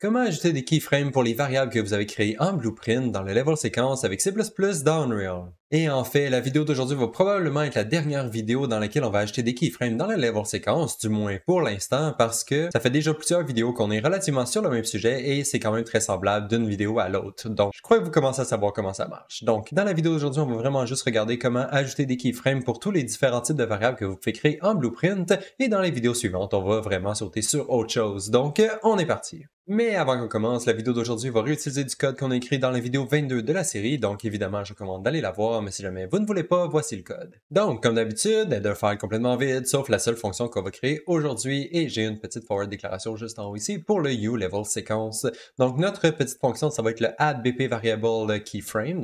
Comment ajouter des keyframes pour les variables que vous avez créées en Blueprint dans le level séquence avec C++ dans Unreal? Et en fait, la vidéo d'aujourd'hui va probablement être la dernière vidéo dans laquelle on va ajouter des keyframes dans le level séquence, du moins pour l'instant, parce que ça fait déjà plusieurs vidéos qu'on est relativement sur le même sujet et c'est quand même très semblable d'une vidéo à l'autre. Donc, je crois que vous commencez à savoir comment ça marche. Donc, dans la vidéo d'aujourd'hui, on va vraiment juste regarder comment ajouter des keyframes pour tous les différents types de variables que vous pouvez créer en Blueprint et dans les vidéos suivantes, on va vraiment sauter sur autre chose. Donc, on est parti. Mais avant qu'on commence, la vidéo d'aujourd'hui va réutiliser du code qu'on a écrit dans la vidéo 22 de la série, donc évidemment je recommande d'aller la voir, mais si jamais vous ne voulez pas, voici le code. Donc, comme d'habitude, header file complètement vide, sauf la seule fonction qu'on va créer aujourd'hui, et j'ai une petite forward déclaration juste en haut ici pour le uLevel séquence. Donc notre petite fonction, ça va être le addBPVariable keyframe,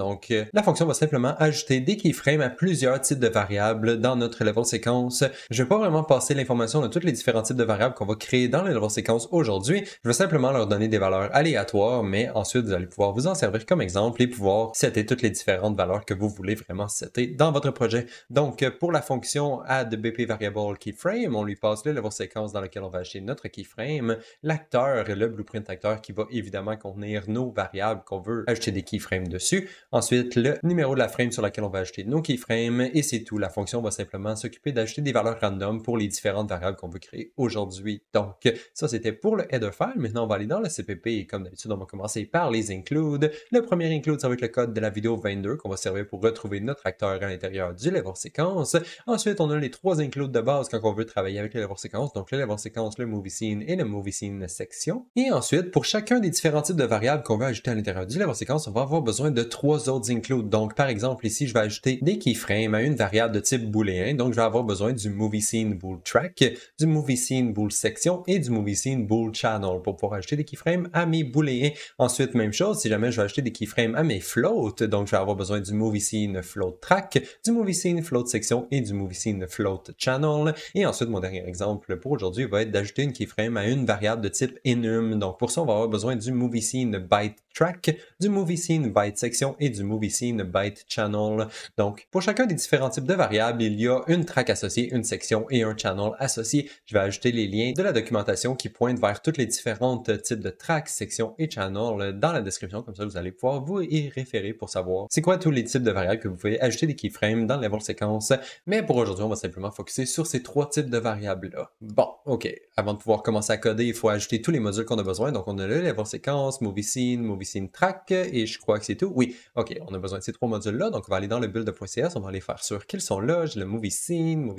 la fonction va simplement ajouter des keyframes à plusieurs types de variables dans notre level séquence. Je vais pas vraiment passer l'information de tous les différents types de variables qu'on va créer dans le level séquence aujourd'hui, je vais simplement leur donner des valeurs aléatoires, mais ensuite vous allez pouvoir vous en servir comme exemple et pouvoir setter toutes les différentes valeurs que vous voulez vraiment setter dans votre projet. Donc pour la fonction addBPVariableKeyframe, on lui passe le level séquence dans lequel on va acheter notre keyframe, l'acteur, le blueprint acteur qui va évidemment contenir nos variables qu'on veut ajouter des keyframes dessus, ensuite le numéro de la frame sur laquelle on va ajouter nos keyframes et c'est tout. La fonction va simplement s'occuper d'ajouter des valeurs random pour les différentes variables qu'on veut créer aujourd'hui. Donc ça c'était pour le header file. Maintenant on va aller dans le CPP et comme d'habitude on va commencer par les includes. Le premier include ça va être le code de la vidéo 22 qu'on va servir pour retrouver notre acteur à l'intérieur du level séquence. Ensuite on a les trois includes de base quand on veut travailler avec le level séquence, donc le level séquence, le movie scene et le movie scene section. Et ensuite pour chacun des différents types de variables qu'on veut ajouter à l'intérieur du level séquence, on va avoir besoin de trois autres includes. Donc par exemple ici je vais ajouter des keyframes à une variable de type booléen, donc je vais avoir besoin du movie scene bool track, du movie scene bool section et du movie scene bool channel pour pouvoir ajouter des keyframes à mes booléens. Ensuite, même chose, si jamais je vais ajouter des keyframes à mes floats, donc je vais avoir besoin du movie scene float track, du movie scene float section et du movie scene float channel. Et ensuite, mon dernier exemple pour aujourd'hui va être d'ajouter une keyframe à une variable de type enum. Donc pour ça, on va avoir besoin du movie scene byte track, du movie scene byte section et du movie scene byte channel. Donc pour chacun des différents types de variables, il y a une track associée, une section et un channel associé. Je vais ajouter les liens de la documentation qui pointent vers toutes les différentes types de tracks, sections et channels dans la description, comme ça vous allez pouvoir vous y référer pour savoir c'est quoi tous les types de variables que vous pouvez ajouter des keyframes dans le level séquence. Mais pour aujourd'hui, on va simplement focuser sur ces trois types de variables-là. Bon, ok, avant de pouvoir commencer à coder, il faut ajouter tous les modules qu'on a besoin. Donc on a le level séquence, movie scene track, et je crois que c'est tout. Oui, ok, on a besoin de ces trois modules-là, donc on va aller dans le build.cs, on va aller faire sûr qu'ils sont là. J'ai le movie scene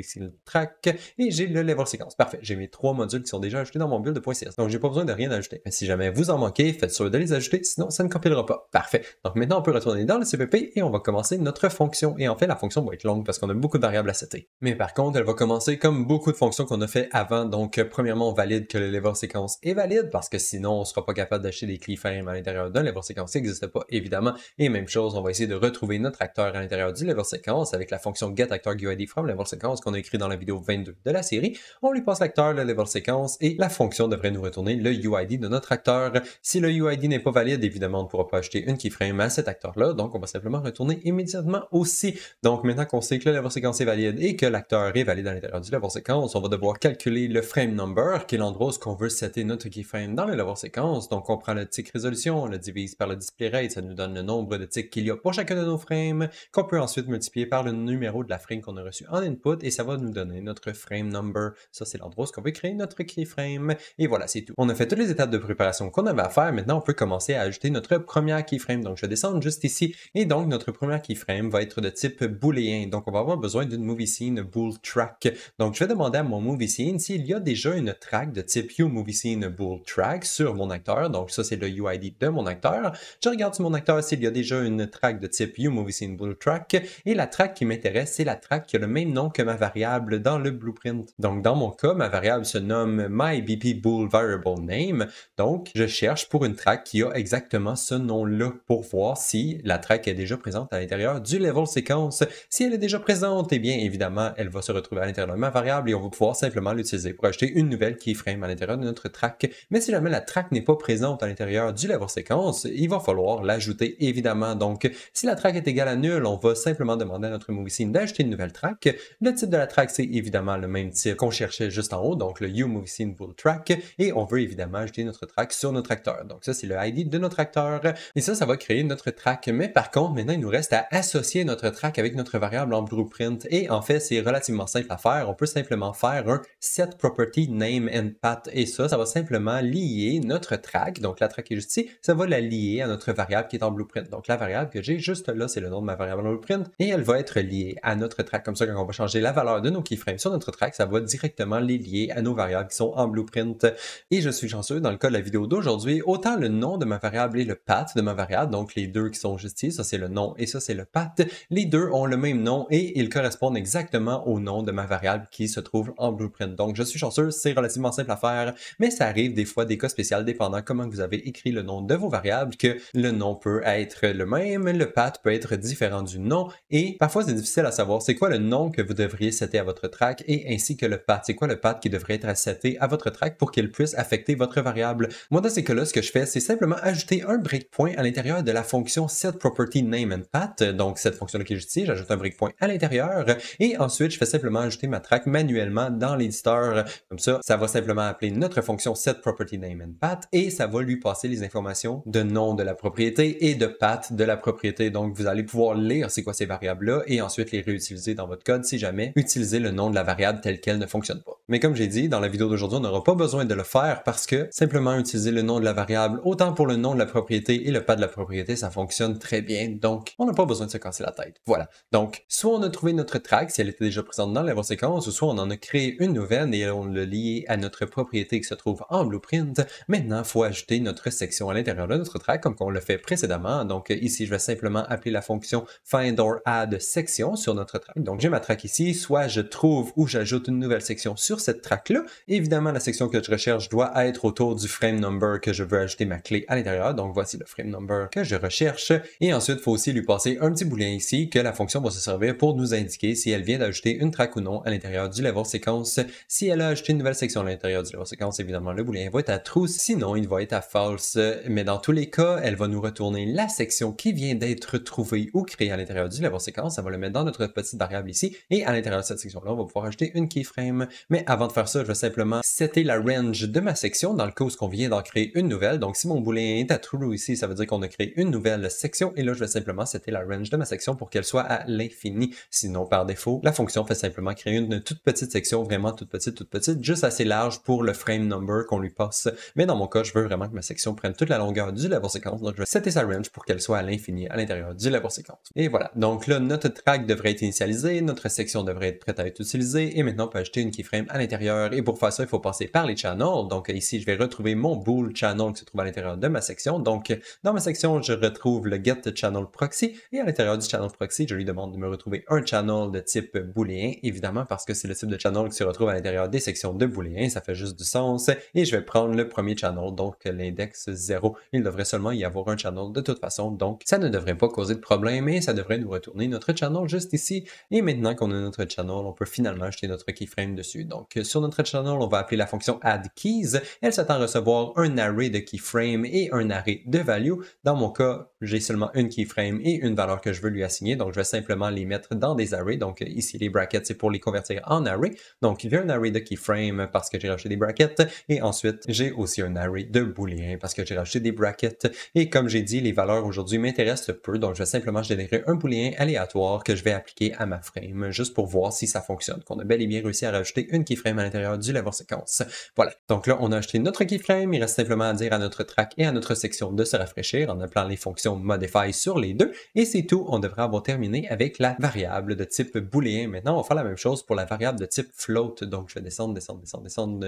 track, et j'ai le level séquence. Parfait, j'ai mes trois modules qui sont déjà ajoutés dans mon build.cs, donc j'ai pas besoin de rien ajouter. Mais si jamais vous en manquez, faites sûr de les ajouter, sinon ça ne compilera pas. Parfait. Donc maintenant, on peut retourner dans le CPP et on va commencer notre fonction. Et en fait, la fonction va être longue parce qu'on a beaucoup de variables à setter. Mais par contre, elle va commencer comme beaucoup de fonctions qu'on a fait avant. Donc, premièrement, on valide que le level séquence est valide parce que sinon, on ne sera pas capable d'acheter des keyframes à l'intérieur d'un level séquence. Ça n'existe pas, évidemment. Et même chose, on va essayer de retrouver notre acteur à l'intérieur du level séquence avec la fonction getActorUID from level séquence qu'on a écrit dans la vidéo 22 de la série. On lui passe l'acteur, le level séquence et la fonction devrait nous retourner le UID de notre acteur. Si le UID n'est pas valide, évidemment, on ne pourra pas acheter une keyframe à cet acteur-là, donc on va simplement retourner immédiatement aussi. Donc maintenant qu'on sait que le level séquence est valide et que l'acteur est valide à l'intérieur du level séquence, on va devoir calculer le frame number, qui est l'endroit où on veut setter notre keyframe dans le level séquence. Donc on prend le tick résolution, on le divise par le display rate, ça nous donne le nombre de ticks qu'il y a pour chacun de nos frames, qu'on peut ensuite multiplier par le numéro de la frame qu'on a reçu en input, et ça va nous donner notre frame number. Ça, c'est l'endroit où on veut créer notre keyframe. Et voilà, c'est tout. On a fait toutes les étapes de préparation qu'on avait à faire. Maintenant, on peut commencer à ajouter notre première keyframe. Donc, je vais descendre juste ici. Et donc, notre première keyframe va être de type booléen. Donc, on va avoir besoin d'une movie scene bool track. Donc, je vais demander à mon movie scene s'il y a déjà une track de type uMovie scene bool track sur mon acteur. Donc, ça, c'est le UID de mon acteur. Je regarde sur mon acteur s'il y a déjà une track de type uMovie scene bool track. Et la track qui m'intéresse, c'est la track qui a le même nom que ma variable dans le blueprint. Donc, dans mon cas, ma variable se nomme myBPBoolVariableName. Donc, je cherche pour une track qui a exactement ce nom-là pour voir si la track est déjà présente à l'intérieur du level séquence. Si elle est déjà présente, eh bien, évidemment, elle va se retrouver à l'intérieur de ma variable et on va pouvoir simplement l'utiliser pour ajouter une nouvelle keyframe à l'intérieur de notre track. Mais si jamais la track n'est pas présente à l'intérieur du level séquence, séquence, il va falloir l'ajouter évidemment. Donc, si la track est égale à nul, on va simplement demander à notre movie scene d'ajouter une nouvelle track. Le type de la track, c'est évidemment le même type qu'on cherchait juste en haut, donc le uMovieSceneFullTrack, et on veut évidemment ajouter notre track sur notre acteur. Donc ça, c'est le ID de notre acteur, et ça va créer notre track. Mais par contre, maintenant, il nous reste à associer notre track avec notre variable en Blueprint, et en fait, c'est relativement simple à faire. On peut simplement faire un setPropertyNameAndPath, et ça va simplement lier notre track, donc la track est juste ici, ça va la lier à notre variable qui est en Blueprint. Donc la variable que j'ai juste là, c'est le nom de ma variable en Blueprint, et elle va être liée à notre track. Comme ça, quand on va changer la valeur de nos keyframes sur notre track, ça va directement les lier à nos variables qui sont en Blueprint. Et je suis chanceux, dans le cas de la vidéo d'aujourd'hui, autant le nom de ma variable et le path de ma variable, donc les deux qui sont juste ici, ça c'est le nom et ça c'est le path, les deux ont le même nom et ils correspondent exactement au nom de ma variable qui se trouve en Blueprint. Donc je suis chanceux, c'est relativement simple à faire, mais ça arrive des fois des cas spéciaux dépendant comment vous avez écrit le nom de vos variables, que le nom peut être le même, le path peut être différent du nom, et parfois c'est difficile à savoir c'est quoi le nom que vous devriez setter à votre track et ainsi que le path. C'est quoi le path qui devrait être seté à votre track pour qu'il puisse affecter votre variable. Moi, dans ces cas-là, ce que je fais, c'est simplement ajouter un breakpoint à l'intérieur de la fonction setPropertyNameAndPath. Donc, cette fonction-là qui est juste ici, j'ajoute un breakpoint à l'intérieur et ensuite, je fais simplement ajouter ma track manuellement dans l'éditeur. Comme ça, ça va simplement appeler notre fonction setPropertyNameAndPath et ça va lui passer les informations de nom de la propriété et de path de la propriété. Donc, vous allez pouvoir lire c'est quoi ces variables-là et ensuite les réutiliser dans votre code si jamais utiliser le nom de la variable telle qu'elle ne fonctionne pas. Mais comme j'ai dit, dans la vidéo d'aujourd'hui, on n'aura pas besoin de le faire parce que simplement utiliser le nom de la variable, autant pour le nom de la propriété et le path de la propriété, ça fonctionne très bien. Donc, on n'a pas besoin de se casser la tête. Voilà. Donc, soit on a trouvé notre track si elle était déjà présente dans la level séquence, ou soit on en a créé une nouvelle et on l'a liée à notre propriété qui se trouve en Blueprint. Maintenant, il faut ajouter notre section à l'intérieur de notre track comme on l'a fait précédemment. Donc, ici, je vais simplement appeler la fonction findOrAddSection sur notre track. Donc, j'ai ma track ici, soit je trouve ou j'ajoute une nouvelle section sur cette track-là. Évidemment, la section que je recherche doit être autour du frame number que je veux ajouter ma clé à l'intérieur. Donc, voici le frame number que je recherche. Et ensuite, il faut aussi lui passer un petit booléen ici que la fonction va se servir pour nous indiquer si elle vient d'ajouter une track ou non à l'intérieur du level séquence. Si elle a ajouté une nouvelle section à l'intérieur du level séquence, évidemment, le booléen va être à true. Sinon, il va être à false. Mais dans tous les cas, elle va nous retourner la section qui vient d'être trouvée ou créée à l'intérieur du level séquence. Ça va le mettre dans notre petite variable ici. Et à l'intérieur de cette section-là, on va pouvoir ajouter une keyframe. Mais avant de faire ça, je vais simplement setter la range de ma section dans le cas où on vient d'en créer une nouvelle. Donc, si mon booléen est à true ici, ça veut dire qu'on a créé une nouvelle section. Et là, je vais simplement setter la range de ma section pour qu'elle soit à l'infini. Sinon, par défaut, la fonction fait simplement créer une toute petite section, vraiment toute petite, juste assez large pour le frame number qu'on lui passe. Mais dans mon cas, je veux vraiment que ma section prenne toute la longueur du level séquence. Donc, je vais setter sa range pour qu'elle soit à l'infini à l'intérieur du level séquence. Et voilà. Donc là, notre track devrait être initialisé, notre section devrait être prête à être utilisée. Et maintenant, on peut ajouter une keyframe à l'intérieur. Et pour faire ça, il faut passer par les channels. Donc ici, je vais retrouver mon bool channel qui se trouve à l'intérieur de ma section. Donc, dans ma section, je retrouve le get channel proxy. Et à l'intérieur du channel proxy, je lui demande de me retrouver un channel de type booléen, évidemment, parce que c'est le type de channel qui se retrouve à l'intérieur des sections de booléen. Ça fait juste du sens. Et je vais prendre le premier channel, donc l'index 0. Il devrait seulement y avoir un channel de toute façon. Donc, ça ne devrait pas causer de problème et ça devrait nous retourner notre channel juste ici. Et maintenant qu'on a notre channel, on peut finalement ajouter notre keyframe dessus. Donc, sur notre channel, on va appeler la fonction addKeys. Elle s'attend à recevoir un array de keyframes et un array de value. Dans mon cas, j'ai seulement une keyframe et une valeur que je veux lui assigner. Donc, je vais simplement les mettre dans des arrays. Donc, ici, les brackets, c'est pour les convertir en array. Donc, il y a un array de keyframes parce que j'ai rajouté des brackets. Et ensuite, j'ai aussi un array de booléens parce que j'ai rajouté des brackets. Et comme j'ai dit, les valeurs aujourd'hui m'intéressent peu. Donc, je vais simplement générer un booléen aléatoire que je vais appliquer à ma frame juste pour voir si ça fonctionne. Qu'on a bel et bien réussi à rajouter une keyframe à l'intérieur du level séquence. Voilà. Donc là, on a ajouté notre keyframe. Il reste simplement à dire à notre track et à notre section de se rafraîchir en appelant les fonctions modify sur les deux. Et c'est tout. On devrait avoir terminé avec la variable de type booléen. Maintenant, on va faire la même chose pour la variable de type float. Donc, je vais descendre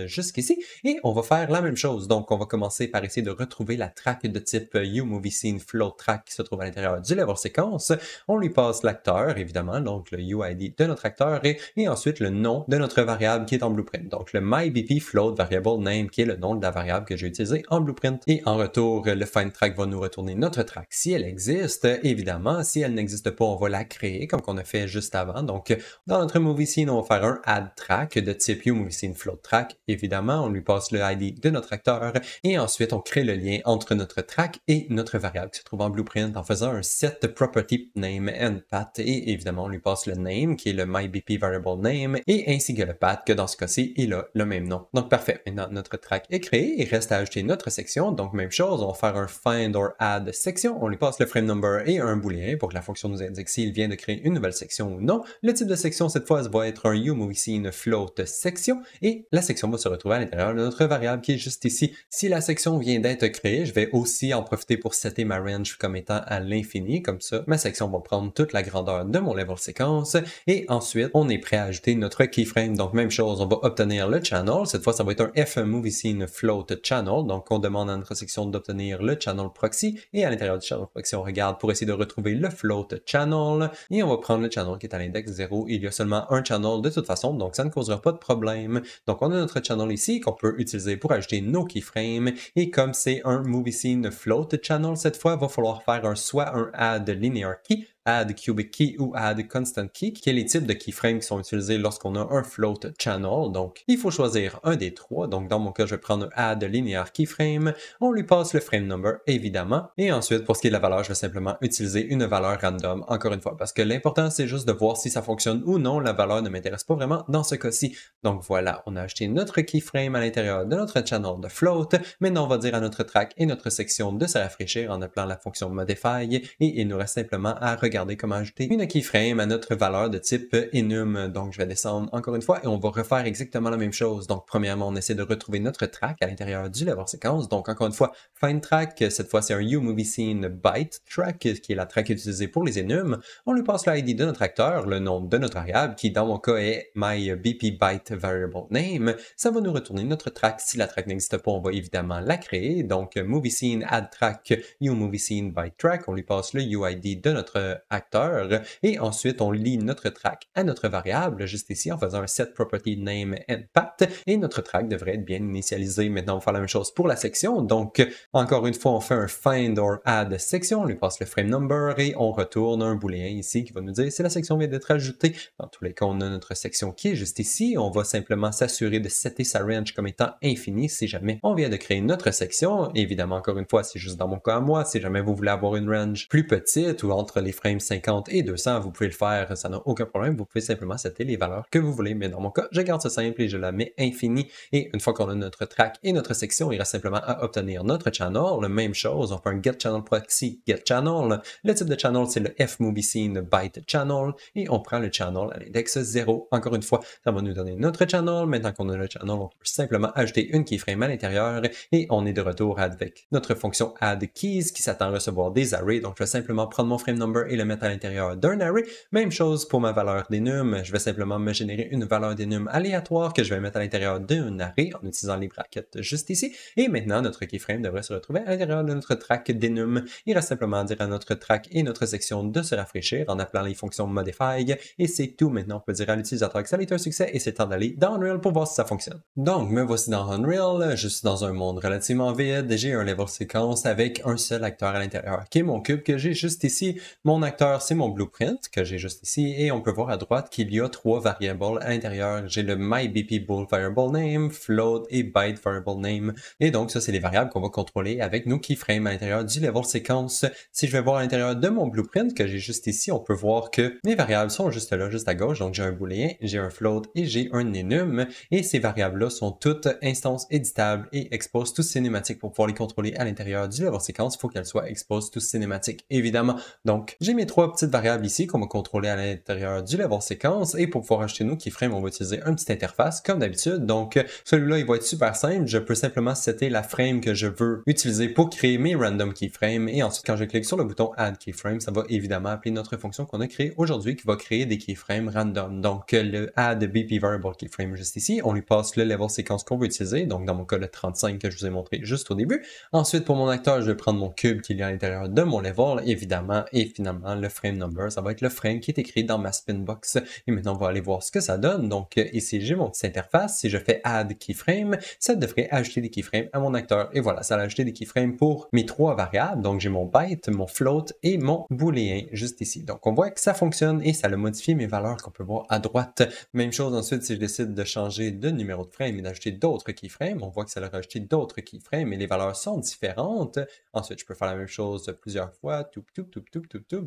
jusqu'ici et on va faire la même chose. Donc, on va commencer par essayer de retrouver la track de type uMovieSceneFloatTrack qui se trouve à l'intérieur du level séquence. On lui passe l'acteur, évidemment, donc le UID de notre acteur et ensuite le nom de notre variable qui est en Blueprint. Donc, le myBPFloat variable name qui est le nom de la variable que j'ai utilisée en Blueprint. Et en retour, le findTrack va nous retourner notre track si elle existe. Évidemment, si elle n'existe pas, on va la créer comme qu'on a fait juste avant. Donc, dans notre movie scene, on va faire un addTrack de type uMovieSceneFloatTrack. Évidemment, on lui passe le ID de notre acteur et ensuite, on crée le lien entre notre track et notre variable qui se trouve en Blueprint en faisant un set property name and path et évidemment on lui passe le name qui est le mybp variable name et ainsi que le path que dans ce cas-ci il a le même nom. Donc parfait, maintenant notre track est créé, il reste à ajouter notre section, donc même chose, on va faire un find or add section, on lui passe le frame number et un booléen pour que la fonction nous indique s'il vient de créer une nouvelle section ou non. Le type de section cette fois va être un uMovieScene float section et la section va se retrouver à l'intérieur de notre variable qui est juste ici. Si la section vient d'être créée, je vais aussi en profiter pour setter ma range comme étant à l'infini, comme ça ma section va prendre toute la grandeur de mon level séquence et ensuite on est prêt à ajouter notre keyframe. Donc même chose, on va obtenir le channel, cette fois ça va être un fMovieScene float channel, donc on demande à notre section d'obtenir le channel proxy et à l'intérieur du channel proxy on regarde pour essayer de retrouver le float channel et on va prendre le channel qui est à l'index 0. Il y a seulement un channel de toute façon, donc ça ne causera pas de problème. Donc on a notre channel ici qu'on peut utiliser pour ajouter nos keyframes et comme c'est un MovieScene float channel, cette fois il va falloir faire soit un add linear key, add cubic key ou add constant key, qui est les types de keyframes qui sont utilisés lorsqu'on a un float channel. Donc, il faut choisir un des trois. Donc, dans mon cas, je vais prendre un add linear keyframe. On lui passe le frame number, évidemment. Et ensuite, pour ce qui est de la valeur, je vais simplement utiliser une valeur random, encore une fois, parce que l'important, c'est juste de voir si ça fonctionne ou non. La valeur ne m'intéresse pas vraiment dans ce cas-ci. Donc, voilà, on a acheté notre keyframe à l'intérieur de notre channel de float. Maintenant, on va dire à notre track et notre section de se rafraîchir en appelant la fonction modify. Et il nous reste simplement à regarder comment ajouter une keyframe à notre valeur de type enum. Donc, je vais descendre encore une fois et on va refaire exactement la même chose. Donc, premièrement, on essaie de retrouver notre track à l'intérieur du level séquence. Donc, encore une fois, find track, cette fois, c'est un uMovieScene byte track, qui est la track utilisée pour les enums. On lui passe l'ID de notre acteur, le nom de notre variable, qui dans mon cas est mybpByte variable name. Ça va nous retourner notre track. Si la track n'existe pas, on va évidemment la créer. Donc, MovieScene add track uMovieScene byte track. On lui passe le UID de notre acteur et ensuite on lie notre track à notre variable juste ici en faisant un set property name and path et notre track devrait être bien initialisé. Maintenant on va faire la même chose pour la section, donc encore une fois on fait un find or add section, on lui passe le frame number et on retourne un booléen ici qui va nous dire si la section vient d'être ajoutée. Dans tous les cas on a notre section qui est juste ici, on va simplement s'assurer de setter sa range comme étant infinie si jamais on vient de créer notre section. Évidemment encore une fois c'est juste dans mon cas à moi, si jamais vous voulez avoir une range plus petite ou entre les frames 50 et 200, vous pouvez le faire, ça n'a aucun problème, vous pouvez simplement setter les valeurs que vous voulez, mais dans mon cas, je garde ça simple et je la mets infinie, et une fois qu'on a notre track et notre section, il reste simplement à obtenir notre channel, la même chose, on fait un get channel proxy, get channel, le type de channel c'est le fMovieScene byte channel, et on prend le channel à l'index 0, encore une fois, ça va nous donner notre channel, maintenant qu'on a le channel, on peut simplement ajouter une keyframe à l'intérieur, et on est de retour avec notre fonction add keys qui s'attend à recevoir des arrays, donc je vais simplement prendre mon frame number et le mettre à l'intérieur d'un array. Même chose pour ma valeur d'enum, je vais simplement me générer une valeur d'enum aléatoire que je vais mettre à l'intérieur d'un array en utilisant les brackets juste ici. Et maintenant, notre keyframe devrait se retrouver à l'intérieur de notre track d'enum. Il reste simplement à dire à notre track et notre section de se rafraîchir en appelant les fonctions modify. Et c'est tout. Maintenant, on peut dire à l'utilisateur que ça a été un succès et c'est temps d'aller dans Unreal pour voir si ça fonctionne. Donc, me voici dans Unreal. Je suis dans un monde relativement vide. J'ai un level séquence avec un seul acteur à l'intérieur qui est mon cube que j'ai juste ici. Mon acteur, c'est mon blueprint que j'ai juste ici et on peut voir à droite qu'il y a trois variables à l'intérieur. J'ai le mybpBool variable name, float et byte variable name. Et donc, ça, c'est les variables qu'on va contrôler avec nos keyframes à l'intérieur du level séquence. Si je vais voir à l'intérieur de mon blueprint que j'ai juste ici, on peut voir que mes variables sont juste là, juste à gauche. Donc, j'ai un booléen, j'ai un float et j'ai un enum. Et ces variables-là sont toutes instances éditables et expose to cinématique. Pour pouvoir les contrôler à l'intérieur du level séquence, il faut qu'elles soient expose to cinématique, évidemment. Donc, j'ai mes trois petites variables ici qu'on va contrôler à l'intérieur du level séquence et pour pouvoir ajouter nos keyframes, on va utiliser une petite interface comme d'habitude. Donc, celui-là, il va être super simple. Je peux simplement setter la frame que je veux utiliser pour créer mes random keyframes et ensuite, quand je clique sur le bouton Add Keyframe, ça va évidemment appeler notre fonction qu'on a créée aujourd'hui qui va créer des keyframes random. Donc, le Add BP Variable Keyframe juste ici, on lui passe le level séquence qu'on veut utiliser. Donc, dans mon cas, le 35 que je vous ai montré juste au début. Ensuite, pour mon acteur, je vais prendre mon cube qui est à l'intérieur de mon level, évidemment, et finalement, évidemment le frame number, ça va être le frame qui est écrit dans ma spinbox. Et maintenant, on va aller voir ce que ça donne. Donc ici, j'ai mon petite interface. Si je fais add keyframe, ça devrait ajouter des keyframes à mon acteur. Et voilà, ça a ajouté des keyframes pour mes trois variables. Donc j'ai mon byte, mon float et mon booléen juste ici. Donc on voit que ça fonctionne et ça a modifié mes valeurs qu'on peut voir à droite. Même chose ensuite si je décide de changer de numéro de frame et d'ajouter d'autres keyframes. On voit que ça a rajouté d'autres keyframes et les valeurs sont différentes. Ensuite, je peux faire la même chose plusieurs fois,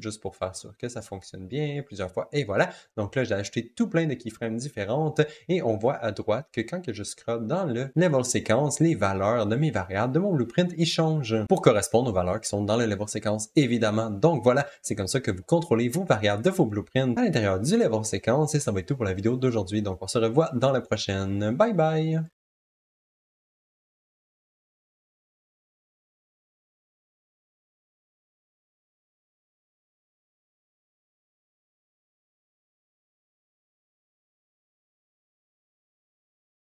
juste pour faire sûr que ça fonctionne bien plusieurs fois. Et voilà. Donc là, j'ai ajouté tout plein de keyframes différentes et on voit à droite que quand que je scrub dans le level séquence, les valeurs de mes variables de mon blueprint, ils changent pour correspondre aux valeurs qui sont dans le level séquence, évidemment. Donc voilà, c'est comme ça que vous contrôlez vos variables de vos blueprints à l'intérieur du level séquence et ça va être tout pour la vidéo d'aujourd'hui. Donc on se revoit dans la prochaine. Bye bye!